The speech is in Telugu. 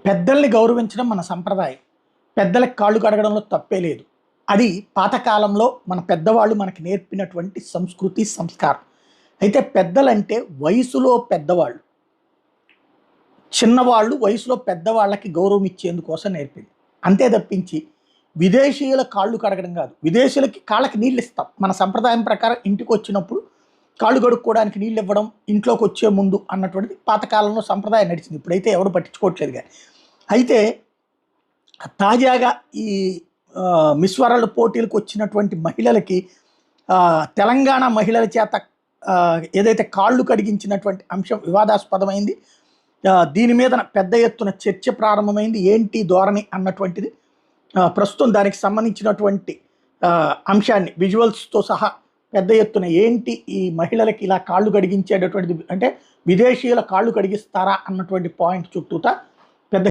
పెద్దల్ని గౌరవించడం మన సంప్రదాయం. పెద్దలకి కాళ్ళు కడగడంలో తప్పే లేదు. అది పాతకాలంలో మన పెద్దవాళ్ళు మనకి నేర్పినటువంటి సంస్కృతి, సంస్కారం. అయితే పెద్దలంటే వయసులో పెద్దవాళ్ళు. చిన్నవాళ్ళు వయసులో పెద్దవాళ్ళకి గౌరవం ఇచ్చేందుకోసం నేర్పింది. అంతే తప్పించి విదేశీయుల కాళ్ళు కడగడం కాదు. విదేశీయులకి కాళ్ళకి నీళ్ళు ఇస్తాం. మన సంప్రదాయం ప్రకారం ఇంటికి వచ్చినప్పుడు కాళ్ళు కడుక్కోవడానికి నీళ్ళు ఇవ్వడం, ఇంట్లోకి వచ్చే ముందు అన్నటువంటిది పాతకాలంలో సంప్రదాయం నడిచింది. ఇప్పుడైతే ఎవరు పట్టించుకోవట్లేదు కానీ. అయితే తాజాగా ఈ మిస్ వరల్డ్ పోటీలకు వచ్చినటువంటి మహిళలకి తెలంగాణ మహిళల చేత ఏదైతే కాళ్ళు కడిగించినటువంటి అంశం వివాదాస్పదమైంది. దీని మీద పెద్ద ఎత్తున చర్చ ప్రారంభమైంది. ఏంటి ధోరణి అన్నటువంటిది ప్రస్తుతం దానికి సంబంధించినటువంటి అంశాన్ని విజువల్స్తో సహా పెద్ద ఎత్తున ఏంటి ఈ మహిళలకి ఇలా కాళ్ళు కడిగించేటటువంటిది, అంటే విదేశీయుల కాళ్ళు కడిగిస్తారా అన్నటువంటి పాయింట్ చుట్టూతా